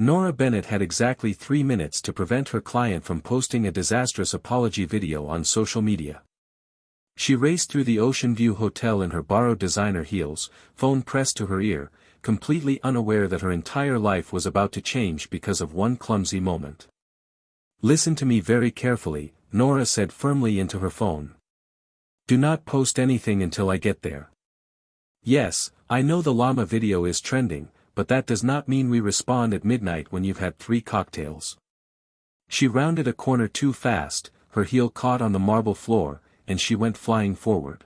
Nora Bennett had exactly 3 minutes to prevent her client from posting a disastrous apology video on social media. She raced through the Ocean View Hotel in her borrowed designer heels, phone pressed to her ear, completely unaware that her entire life was about to change because of one clumsy moment. "Listen to me very carefully," Nora said firmly into her phone. "Do not post anything until I get there. Yes, I know the llama video is trending, but that does not mean we respond at midnight when you've had 3 cocktails." She rounded a corner too fast, her heel caught on the marble floor, and she went flying forward.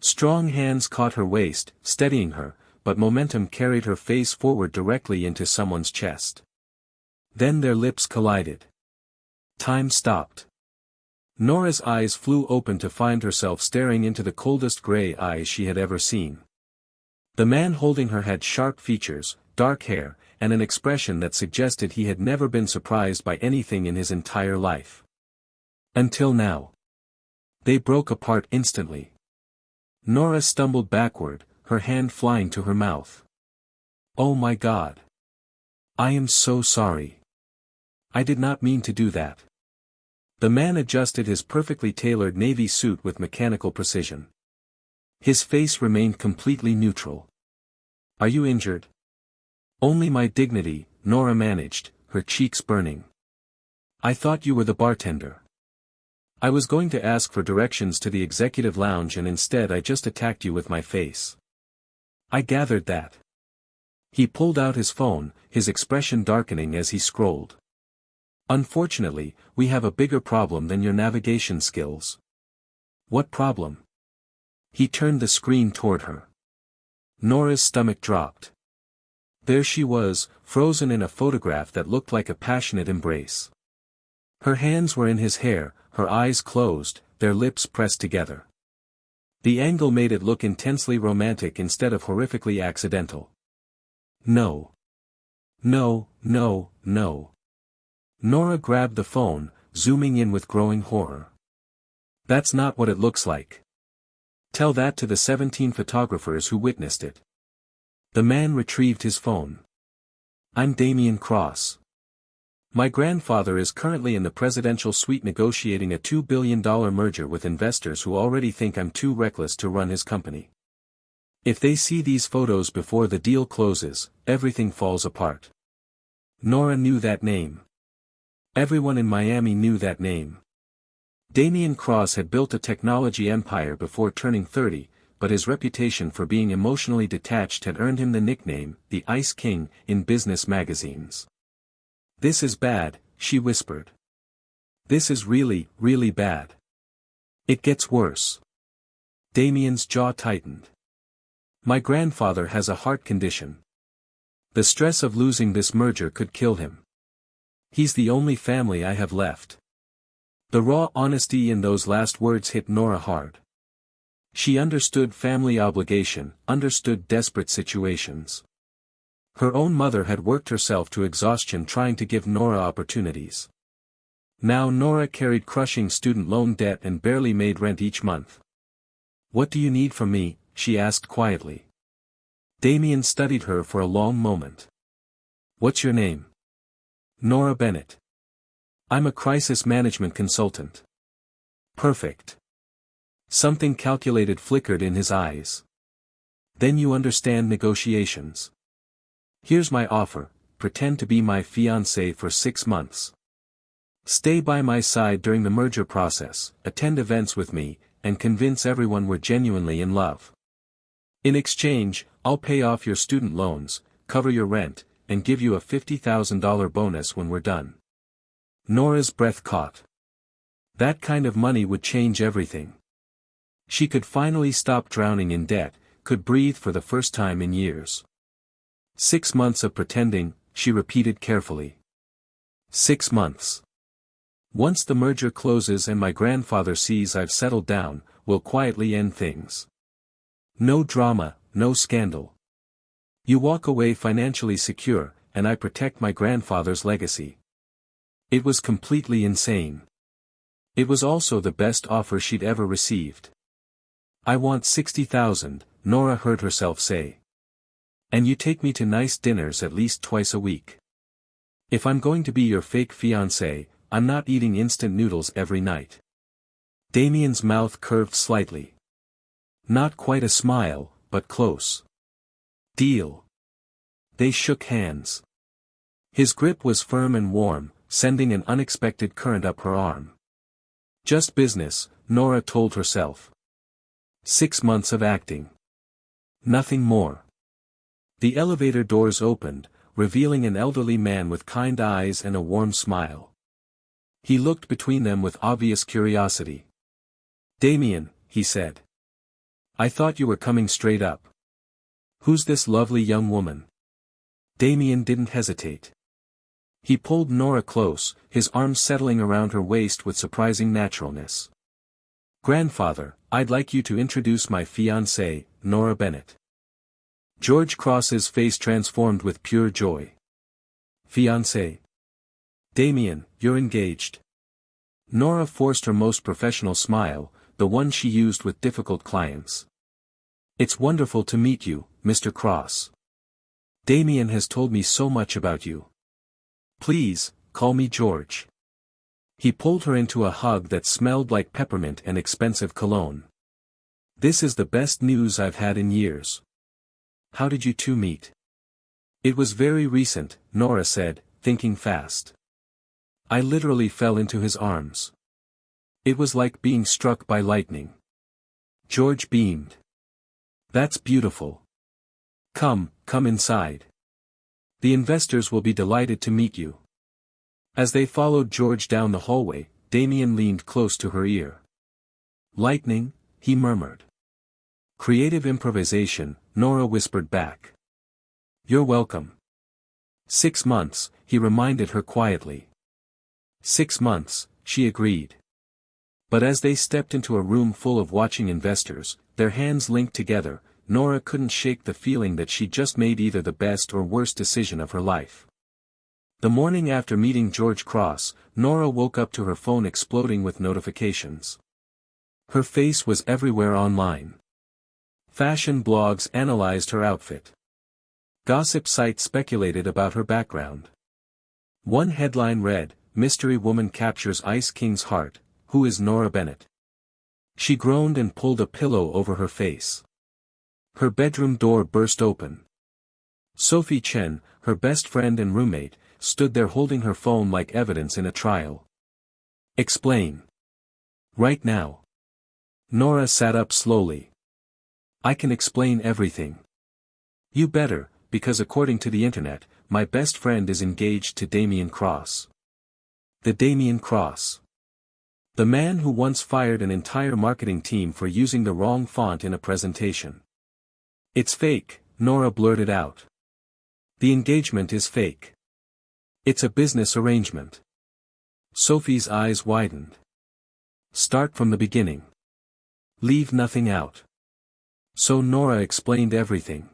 Strong hands caught her waist, steadying her, but momentum carried her face forward directly into someone's chest. Then their lips collided. Time stopped. Nora's eyes flew open to find herself staring into the coldest gray eyes she had ever seen. The man holding her had sharp features, dark hair, and an expression that suggested he had never been surprised by anything in his entire life. Until now. They broke apart instantly. Nora stumbled backward, her hand flying to her mouth. "Oh my God. I am so sorry. I did not mean to do that." The man adjusted his perfectly tailored navy suit with mechanical precision. His face remained completely neutral. "Are you injured?" "Only my dignity," Nora managed, her cheeks burning. "I thought you were the bartender. I was going to ask for directions to the executive lounge and instead I just attacked you with my face." "I gathered that." He pulled out his phone, his expression darkening as he scrolled. "Unfortunately, we have a bigger problem than your navigation skills." "What problem?" He turned the screen toward her. Nora's stomach dropped. There she was, frozen in a photograph that looked like a passionate embrace. Her hands were in his hair, her eyes closed, their lips pressed together. The angle made it look intensely romantic instead of horrifically accidental. "No. No, no, no." Nora grabbed the phone, zooming in with growing horror. "That's not what it looks like. Tell that to the 17 photographers who witnessed it." The man retrieved his phone. "I'm Damian Cross. My grandfather is currently in the presidential suite negotiating a $2 billion merger with investors who already think I'm too reckless to run his company. If they see these photos before the deal closes, everything falls apart." Nora knew that name. Everyone in Miami knew that name. Damian Cross had built a technology empire before turning 30, but his reputation for being emotionally detached had earned him the nickname, the Ice King, in business magazines. "This is bad," she whispered. "This is really, really bad. It gets worse." Damian's jaw tightened. "My grandfather has a heart condition. The stress of losing this merger could kill him. He's the only family I have left." The raw honesty in those last words hit Nora hard. She understood family obligation, understood desperate situations. Her own mother had worked herself to exhaustion trying to give Nora opportunities. Now Nora carried crushing student loan debt and barely made rent each month. "What do you need from me?" she asked quietly. Damian studied her for a long moment. "What's your name?" "Nora Bennett. I'm a crisis management consultant." "Perfect." Something calculated flickered in his eyes. "Then you understand negotiations. Here's my offer, pretend to be my fiancé for 6 months. Stay by my side during the merger process, attend events with me, and convince everyone we're genuinely in love. In exchange, I'll pay off your student loans, cover your rent, and give you a $50,000 bonus when we're done." Nora's breath caught. That kind of money would change everything. She could finally stop drowning in debt, could breathe for the first time in years. 6 months of pretending, she repeated carefully. 6 months. Once the merger closes and my grandfather sees I've settled down, we'll quietly end things. No drama, no scandal. You walk away financially secure, and I protect my grandfather's legacy. It was completely insane. It was also the best offer she'd ever received. "I want 60,000, Nora heard herself say. "And you take me to nice dinners at least twice a week." If I'm going to be your fake fiancé, I'm not eating instant noodles every night. Damien's mouth curved slightly. Not quite a smile, but close. Deal. They shook hands. His grip was firm and warm, sending an unexpected current up her arm. Just business, Nora told herself. 6 months of acting. Nothing more. The elevator doors opened, revealing an elderly man with kind eyes and a warm smile. He looked between them with obvious curiosity. "Damien," he said. "I thought you were coming straight up. Who's this lovely young woman?" Damien didn't hesitate. He pulled Nora close, his arms settling around her waist with surprising naturalness. "Grandfather, I'd like you to introduce my fiancée, Nora Bennett." George Cross's face transformed with pure joy. "Fiancée? Damien, you're engaged." Nora forced her most professional smile, the one she used with difficult clients. "It's wonderful to meet you, Mr. Cross. Damien has told me so much about you. Please, call me George." He pulled her into a hug that smelled like peppermint and expensive cologne. "This is the best news I've had in years. How did you two meet?" "It was very recent," Nora said, thinking fast. "I literally fell into his arms. It was like being struck by lightning." George beamed. "That's beautiful. Come inside. The investors will be delighted to meet you." As they followed George down the hallway, Damien leaned close to her ear. "Lightning?" he murmured. "Creative improvisation," Nora whispered back. "You're welcome." 6 months, he reminded her quietly. 6 months, she agreed. But as they stepped into a room full of watching investors, their hands linked together, Nora couldn't shake the feeling that she'd just made either the best or worst decision of her life. The morning after meeting George Cross, Nora woke up to her phone exploding with notifications. Her face was everywhere online. Fashion blogs analyzed her outfit. Gossip sites speculated about her background. One headline read, "Mystery Woman Captures Ice King's Heart, Who is Nora Bennett?" She groaned and pulled a pillow over her face. Her bedroom door burst open. Sophie Chen, her best friend and roommate, stood there holding her phone like evidence in a trial. "Explain. Right now." Nora sat up slowly. "I can explain everything." "You better, because according to the internet, my best friend is engaged to Damien Cross." "The Damien Cross? The man who once fired an entire marketing team for using the wrong font in a presentation." "It's fake," Nora blurted out. "The engagement is fake. It's a business arrangement." Sophie's eyes widened. "Start from the beginning. Leave nothing out." So Nora explained everything.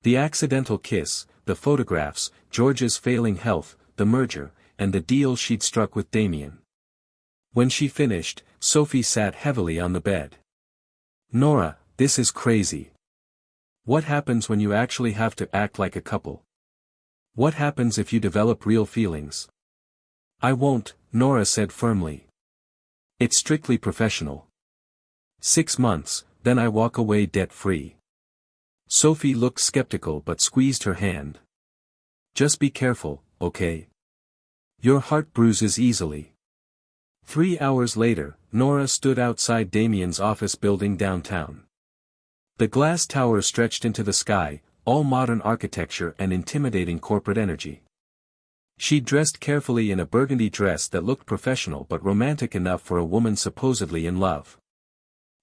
The accidental kiss, the photographs, George's failing health, the merger, and the deal she'd struck with Damien. When she finished, Sophie sat heavily on the bed. "Nora, this is crazy. What happens when you actually have to act like a couple? What happens if you develop real feelings?" "I won't," Nora said firmly. "It's strictly professional. 6 months, then I walk away debt-free." Sophie looked skeptical but squeezed her hand. "Just be careful, okay? Your heart bruises easily." 3 hours later, Nora stood outside Damien's office building downtown. The glass tower stretched into the sky, all modern architecture and intimidating corporate energy. She dressed carefully in a burgundy dress that looked professional but romantic enough for a woman supposedly in love.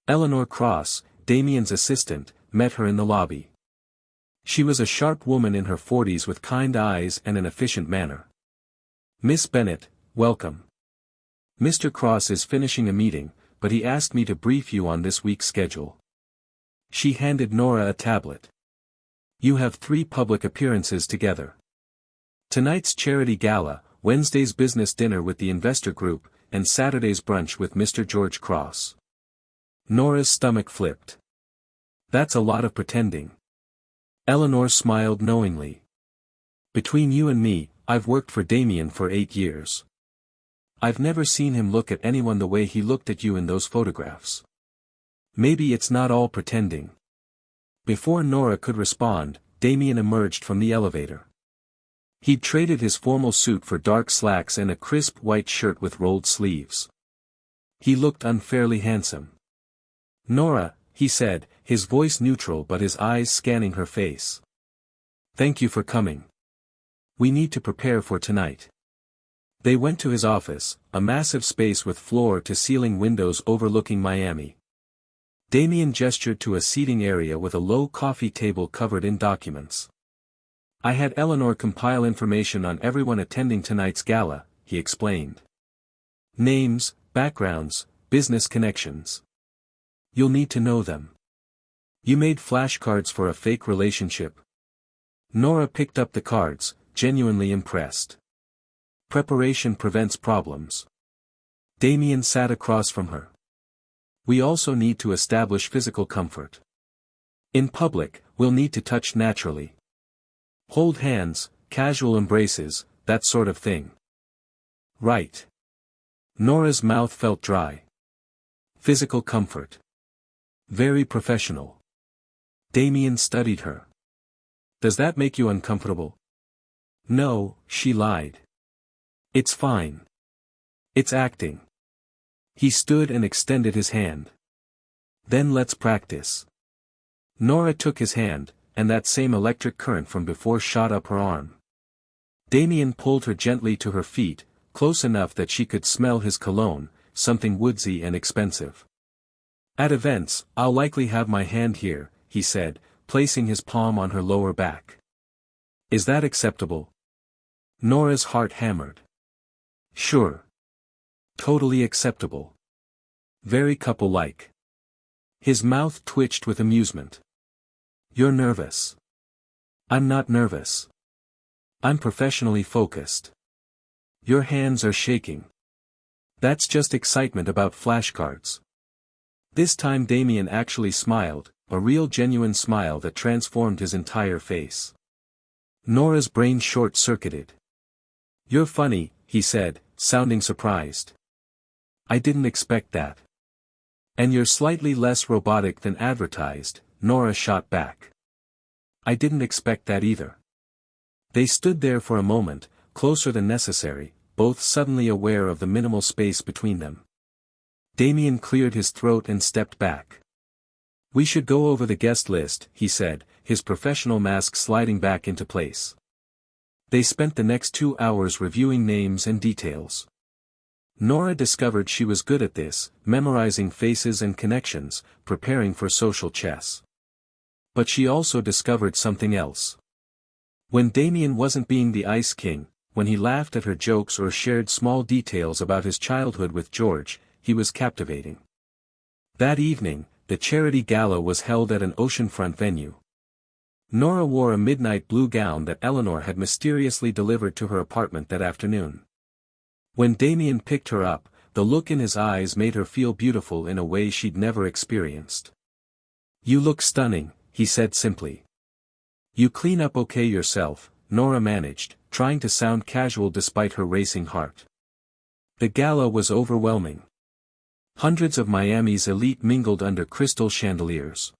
Eleanor Cross, Damien's assistant, met her in the lobby. She was a sharp woman in her 40s with kind eyes and an efficient manner. "Miss Bennett, welcome. Mr. Cross is finishing a meeting, but he asked me to brief you on this week's schedule." She handed Nora a tablet. "You have 3 public appearances together. Tonight's charity gala, Wednesday's business dinner with the investor group, and Saturday's brunch with Mr. George Cross." Nora's stomach flipped. "That's a lot of pretending." Eleanor smiled knowingly. "Between you and me, I've worked for Damien for 8 years. I've never seen him look at anyone the way he looked at you in those photographs. Maybe it's not all pretending. Before Nora could respond, Damien emerged from the elevator. He'd traded his formal suit for dark slacks and a crisp white shirt with rolled sleeves. He looked unfairly handsome. "Nora," he said, his voice neutral but his eyes scanning her face. "Thank you for coming. We need to prepare for tonight." They went to his office, a massive space with floor-to-ceiling windows overlooking Miami. Damien gestured to a seating area with a low coffee table covered in documents. "I had Eleanor compile information on everyone attending tonight's gala," he explained. "Names, backgrounds, business connections. You'll need to know them. You made flashcards for a fake relationship." Nora picked up the cards, genuinely impressed. "Preparation prevents problems." Damien sat across from her. "We also need to establish physical comfort. In public, we'll need to touch naturally. Hold hands, casual embraces, that sort of thing." "Right." Nora's mouth felt dry. "Physical comfort. Very professional." Damien studied her. "Does that make you uncomfortable?" "No," she lied. "It's fine. It's acting." He stood and extended his hand. "Then let's practice." Nora took his hand, and that same electric current from before shot up her arm. Damien pulled her gently to her feet, close enough that she could smell his cologne, something woodsy and expensive. "At events, I'll likely have my hand here," he said, placing his palm on her lower back. "Is that acceptable?" Nora's heart hammered. "Sure. Totally acceptable. Very couple-like." His mouth twitched with amusement. "You're nervous." "I'm not nervous. I'm professionally focused." "Your hands are shaking." "That's just excitement about flashcards." This time Damien actually smiled, a real genuine smile that transformed his entire face. Nora's brain short-circuited. "You're funny," he said, sounding surprised. "I didn't expect that." "And you're slightly less robotic than advertised," Nora shot back. "I didn't expect that either." They stood there for a moment, closer than necessary, both suddenly aware of the minimal space between them. Damien cleared his throat and stepped back. "We should go over the guest list," he said, his professional mask sliding back into place. They spent the next 2 hours reviewing names and details. Nora discovered she was good at this, memorizing faces and connections, preparing for social chess. But she also discovered something else. When Damien wasn't being the Ice King, when he laughed at her jokes or shared small details about his childhood with George, he was captivating. That evening, the charity gala was held at an oceanfront venue. Nora wore a midnight blue gown that Eleanor had mysteriously delivered to her apartment that afternoon. When Damien picked her up, the look in his eyes made her feel beautiful in a way she'd never experienced. "You look stunning," he said simply. "You clean up okay yourself," Nora managed, trying to sound casual despite her racing heart. The gala was overwhelming. Hundreds of Miami's elite mingled under crystal chandeliers.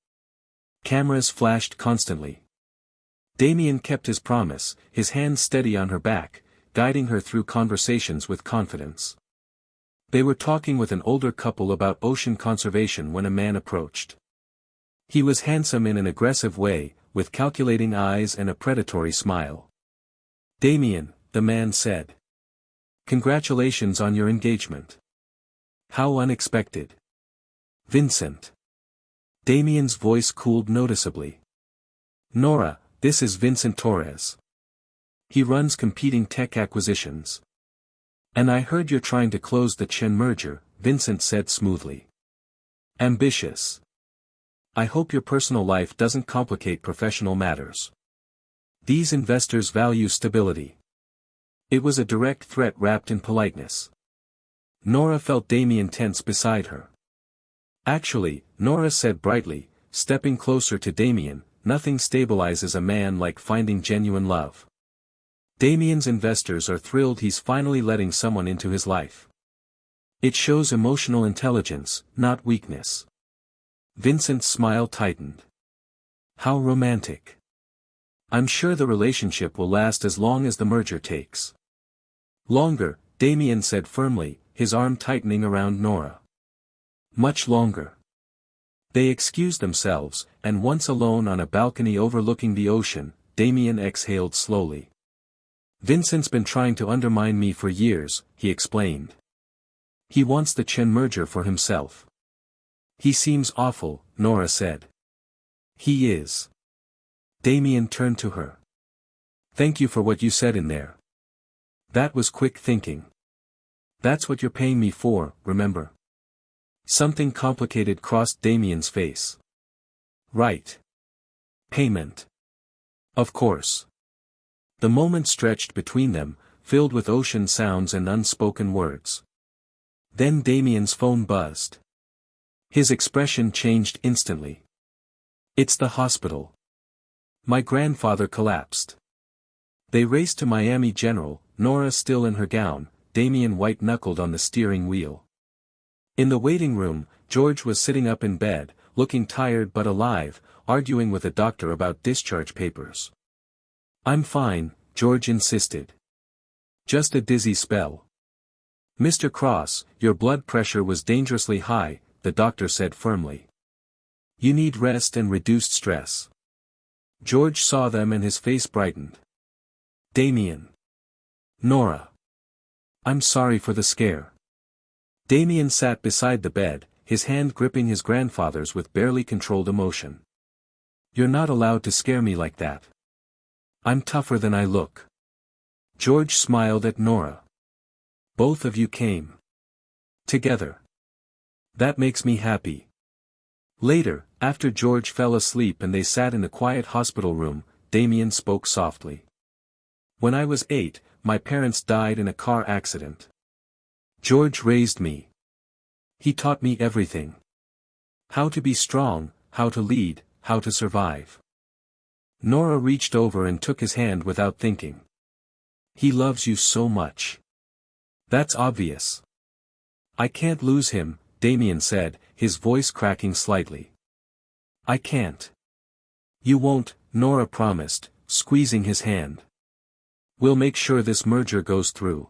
Cameras flashed constantly. Damien kept his promise, his hands steady on her back, guiding her through conversations with confidence. They were talking with an older couple about ocean conservation when a man approached. He was handsome in an aggressive way, with calculating eyes and a predatory smile. "Damien," the man said. "Congratulations on your engagement." "How unexpected." "Vincent." Damien's voice cooled noticeably. "Nora, this is Vincent Torres. He runs competing tech acquisitions." "And I heard you're trying to close the Chen merger," Vincent said smoothly. "Ambitious. I hope your personal life doesn't complicate professional matters. These investors value stability." It was a direct threat wrapped in politeness. Nora felt Damien tense beside her. "Actually," Nora said brightly, stepping closer to Damien, "nothing stabilizes a man like finding genuine love. Damien's investors are thrilled he's finally letting someone into his life. It shows emotional intelligence, not weakness. Vincent's smile tightened. How romantic. I'm sure the relationship will last as long as the merger takes. Longer, Damien said firmly, his arm tightening around Nora. Much longer. They excused themselves, and once alone on a balcony overlooking the ocean, Damien exhaled slowly. Vincent's been trying to undermine me for years, he explained. He wants the Chen merger for himself. He seems awful, Nora said. He is. Damien turned to her. Thank you for what you said in there. That was quick thinking. That's what you're paying me for, remember? Something complicated crossed Damien's face. Right. Payment. Of course. The moment stretched between them, filled with ocean sounds and unspoken words. Then Damien's phone buzzed. His expression changed instantly. It's the hospital. My grandfather collapsed. They raced to Miami General, Nora still in her gown, Damien white-knuckled on the steering wheel. In the waiting room, George was sitting up in bed, looking tired but alive, arguing with a doctor about discharge papers. I'm fine, George insisted. Just a dizzy spell. Mr. Cross, your blood pressure was dangerously high, the doctor said firmly. You need rest and reduced stress. George saw them and his face brightened. Damien. Nora. I'm sorry for the scare. Damien sat beside the bed, his hand gripping his grandfather's with barely controlled emotion. You're not allowed to scare me like that. I'm tougher than I look. George smiled at Nora. Both of you came together. That makes me happy. Later, after George fell asleep and they sat in the quiet hospital room, Damien spoke softly. When I was 8, my parents died in a car accident. George raised me. He taught me everything. How to be strong, how to lead, how to survive. Nora reached over and took his hand without thinking. He loves you so much. That's obvious. I can't lose him, Damien said, his voice cracking slightly. I can't. You won't, Nora promised, squeezing his hand. We'll make sure this merger goes through.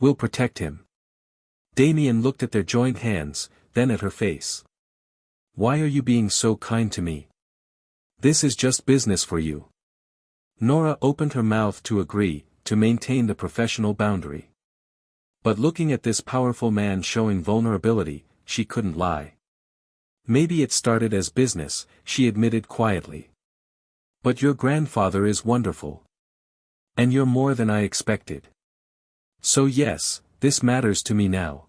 We'll protect him. Damien looked at their joined hands, then at her face. Why are you being so kind to me? This is just business for you. Nora opened her mouth to agree, to maintain the professional boundary. But looking at this powerful man showing vulnerability, she couldn't lie. Maybe it started as business, she admitted quietly. But your grandfather is wonderful. And you're more than I expected. So yes, this matters to me now.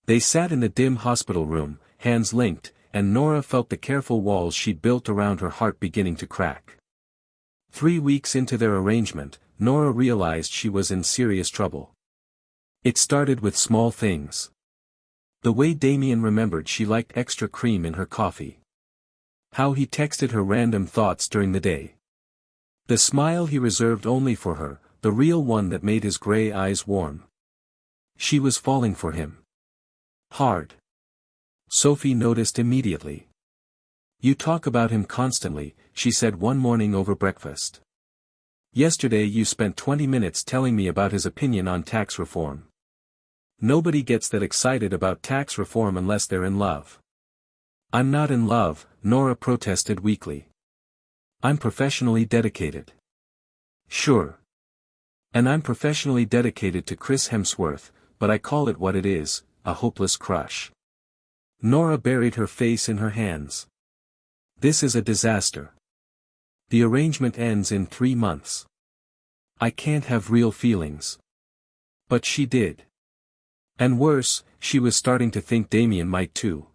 They sat in the dim hospital room, hands linked, and Nora felt the careful walls she'd built around her heart beginning to crack. 3 weeks into their arrangement, Nora realized she was in serious trouble. It started with small things. The way Damien remembered she liked extra cream in her coffee. How he texted her random thoughts during the day. The smile he reserved only for her, the real one that made his gray eyes warm. She was falling for him. Hard. Sophie noticed immediately. You talk about him constantly, she said one morning over breakfast. Yesterday you spent 20 minutes telling me about his opinion on tax reform. Nobody gets that excited about tax reform unless they're in love. I'm not in love, Nora protested weakly. I'm professionally dedicated. Sure. And I'm professionally dedicated to Chris Hemsworth, but I call it what it is, a hopeless crush. Nora buried her face in her hands. This is a disaster. The arrangement ends in 3 months. I can't have real feelings. But she did. And worse, she was starting to think Damien might too.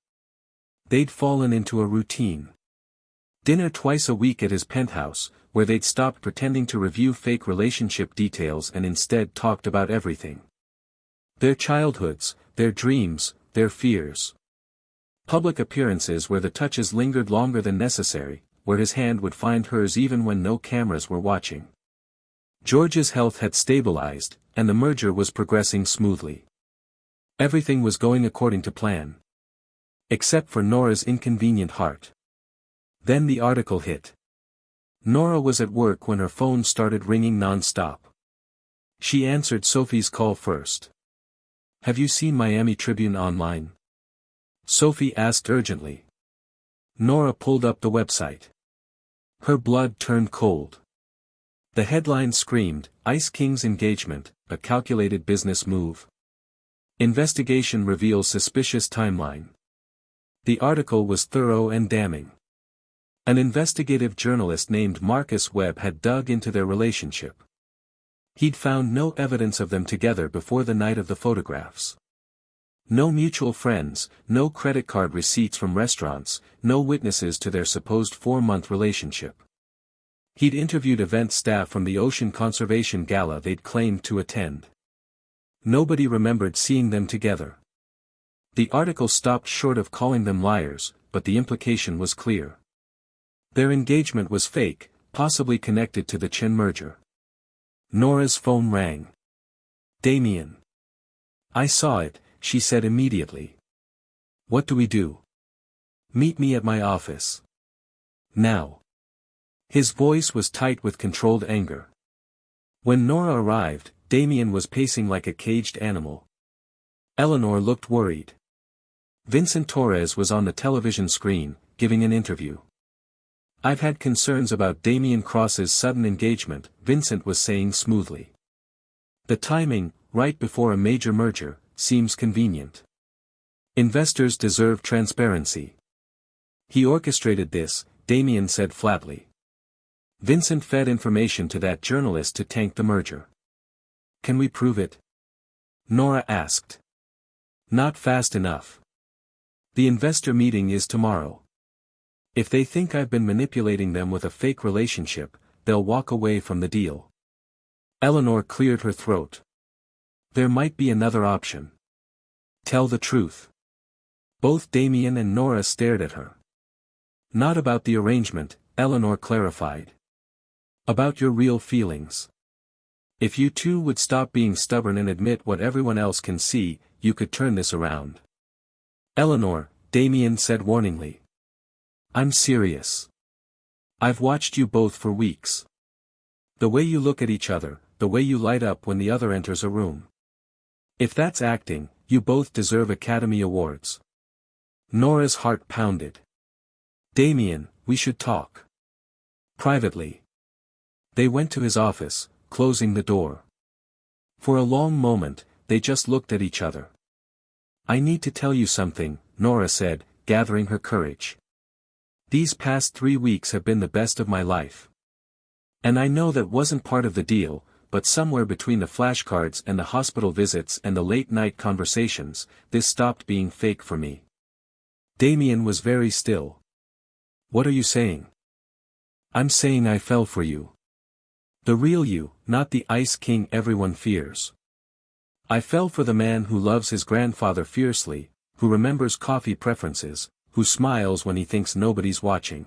They'd fallen into a routine. Dinner twice a week at his penthouse, where they'd stopped pretending to review fake relationship details and instead talked about everything. Their childhoods, their dreams, their fears. Public appearances where the touches lingered longer than necessary, where his hand would find hers even when no cameras were watching. George's health had stabilized, and the merger was progressing smoothly. Everything was going according to plan. Except for Nora's inconvenient heart. Then the article hit. Nora was at work when her phone started ringing non-stop. She answered Sophie's call first. "Have you seen Miami Tribune online?" Sophie asked urgently. Nora pulled up the website. Her blood turned cold. The headline screamed, "Ice King's engagement, a calculated business move. Investigation reveals suspicious timeline." The article was thorough and damning. An investigative journalist named Marcus Webb had dug into their relationship. He'd found no evidence of them together before the night of the photographs. No mutual friends, no credit card receipts from restaurants, no witnesses to their supposed 4-month relationship. He'd interviewed event staff from the Ocean Conservation Gala they'd claimed to attend. Nobody remembered seeing them together. The article stopped short of calling them liars, but the implication was clear. Their engagement was fake, possibly connected to the Chen merger. Nora's phone rang. "Damien." "I saw it," she said immediately. "What do we do?" "Meet me at my office. Now." His voice was tight with controlled anger. When Nora arrived, Damien was pacing like a caged animal. Eleanor looked worried. Vincent Torres was on the television screen, giving an interview. "I've had concerns about Damien Cross's sudden engagement," Vincent was saying smoothly. "The timing, right before a major merger, seems convenient. Investors deserve transparency. He orchestrated this," Damien said flatly. Vincent fed information to that journalist to tank the merger. "Can we prove it?" Nora asked. "Not fast enough. The investor meeting is tomorrow. If they think I've been manipulating them with a fake relationship, they'll walk away from the deal." Eleanor cleared her throat. "There might be another option." "Tell the truth." Both Damien and Nora stared at her. "Not about the arrangement," Eleanor clarified. "About your real feelings. If you two would stop being stubborn and admit what everyone else can see, you could turn this around." "Eleanor," Damien said warningly. "I'm serious. I've watched you both for weeks. The way you look at each other, the way you light up when the other enters a room. If that's acting, you both deserve Academy Awards." Nora's heart pounded. "Damien, we should talk. Privately." They went to his office, closing the door. For a long moment, they just looked at each other. "I need to tell you something," Nora said, gathering her courage. "These past 3 weeks have been the best of my life. And I know that wasn't part of the deal, but somewhere between the flashcards and the hospital visits and the late-night conversations, this stopped being fake for me." Damien was very still. "What are you saying?" "I'm saying I fell for you. The real you, not the Ice King everyone fears. I fell for the man who loves his grandfather fiercely, who remembers coffee preferences, who smiles when he thinks nobody's watching."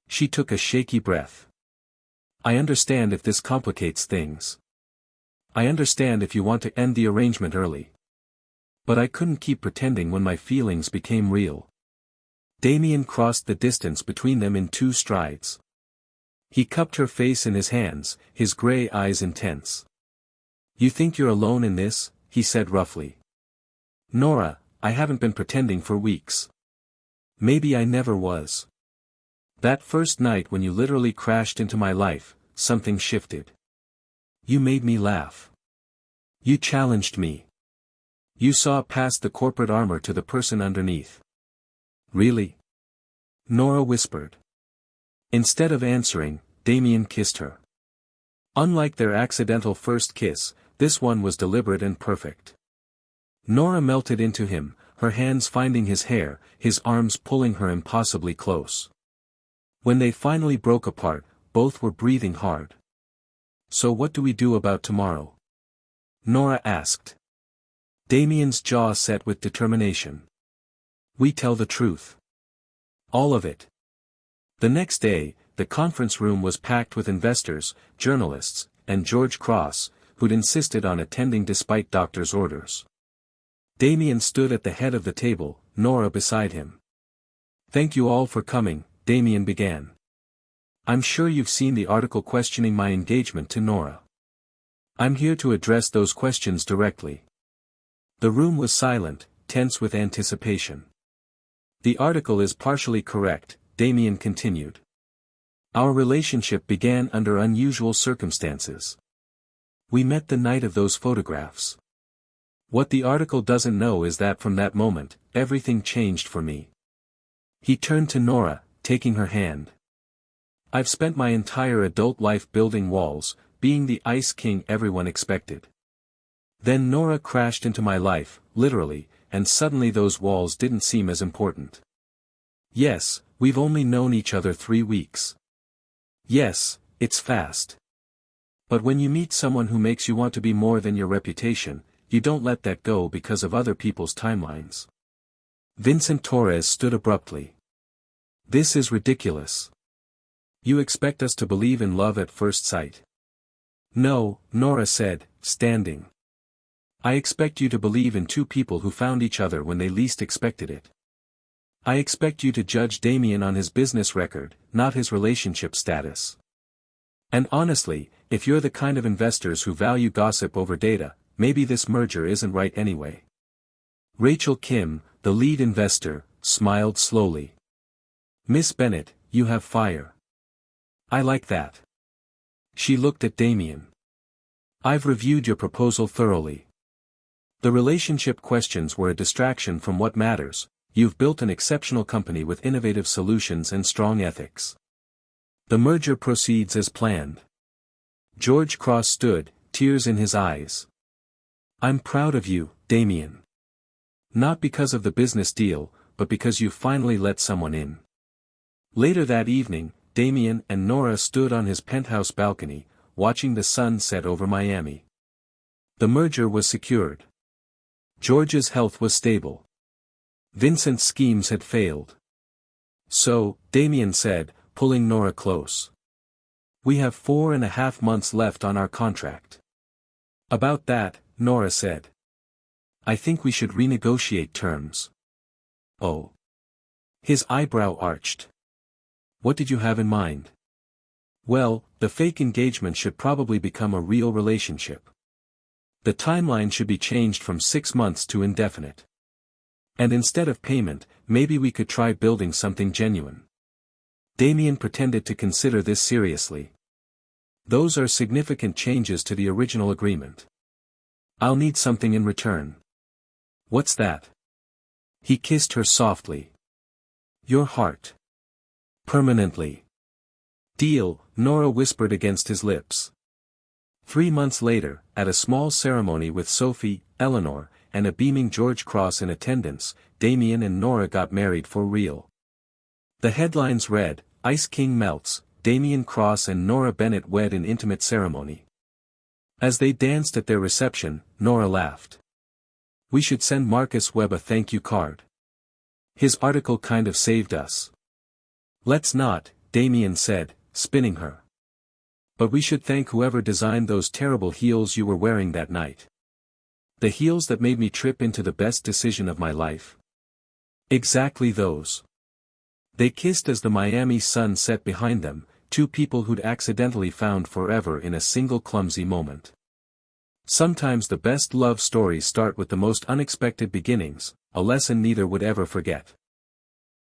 She took a shaky breath. "I understand if this complicates things. I understand if you want to end the arrangement early. But I couldn't keep pretending when my feelings became real." Damien crossed the distance between them in 2 strides. He cupped her face in his hands, his gray eyes intense. "You think you're alone in this?" he said roughly. "Nora, I haven't been pretending for weeks. Maybe I never was. That first night when you literally crashed into my life, something shifted. You made me laugh. You challenged me. You saw past the corporate armor to the person underneath." "Really?" Nora whispered. Instead of answering, Damien kissed her. Unlike their accidental first kiss, this one was deliberate and perfect. Nora melted into him, her hands finding his hair, his arms pulling her impossibly close. When they finally broke apart, both were breathing hard. "So what do we do about tomorrow?" Nora asked. Damien's jaw set with determination. "We tell the truth. All of it." The next day, the conference room was packed with investors, journalists, and George Cross, who'd insisted on attending despite doctor's orders. Damien stood at the head of the table, Nora beside him. "Thank you all for coming," Damien began. "I'm sure you've seen the article questioning my engagement to Nora. I'm here to address those questions directly." The room was silent, tense with anticipation. "The article is partially correct," Damien continued. "Our relationship began under unusual circumstances. We met the night of those photographs. What the article doesn't know is that from that moment, everything changed for me." He turned to Nora, taking her hand. "I've spent my entire adult life building walls, being the Ice King everyone expected. Then Nora crashed into my life, literally, and suddenly those walls didn't seem as important. Yes, we've only known each other 3 weeks. Yes, it's fast. But when you meet someone who makes you want to be more than your reputation, you don't let that go because of other people's timelines." Vincent Torres stood abruptly. "This is ridiculous. You expect us to believe in love at first sight?" "No," Nora said, standing. "I expect you to believe in two people who found each other when they least expected it. I expect you to judge Damien on his business record, not his relationship status. And honestly, if you're the kind of investors who value gossip over data, maybe this merger isn't right anyway." Rachel Kim, the lead investor, smiled slowly. "Miss Bennett, you have fire. I like that." She looked at Damien. "I've reviewed your proposal thoroughly. The relationship questions were a distraction from what matters. You've built an exceptional company with innovative solutions and strong ethics. The merger proceeds as planned." George Cross stood, tears in his eyes. "I'm proud of you, Damien. Not because of the business deal, but because you finally let someone in." Later that evening, Damien and Nora stood on his penthouse balcony, watching the sun set over Miami. The merger was secured. George's health was stable. Vincent's schemes had failed. "So," Damien said, pulling Nora close. "We have 4.5 months left on our contract." "About that," Nora said. "I think we should renegotiate terms." "Oh." His eyebrow arched. "What did you have in mind?" "Well, the fake engagement should probably become a real relationship. The timeline should be changed from 6 months to indefinite. And instead of payment, maybe we could try building something genuine." Damien pretended to consider this seriously. "Those are significant changes to the original agreement. I'll need something in return." "What's that?" He kissed her softly. "Your heart. Permanently." "Deal," Nora whispered against his lips. 3 months later, at a small ceremony with Sophie, Eleanor, and a beaming George Cross in attendance, Damien and Nora got married for real. The headlines read, "Ice King melts, Damien Cross and Nora Bennett wed in intimate ceremony." As they danced at their reception, Nora laughed. "We should send Marcus Webb a thank you card. His article kind of saved us." "Let's not," Damien said, spinning her. "But we should thank whoever designed those terrible heels you were wearing that night. The heels that made me trip into the best decision of my life." "Exactly those." They kissed as the Miami sun set behind them, two people who'd accidentally found forever in a single clumsy moment. Sometimes the best love stories start with the most unexpected beginnings, a lesson neither would ever forget.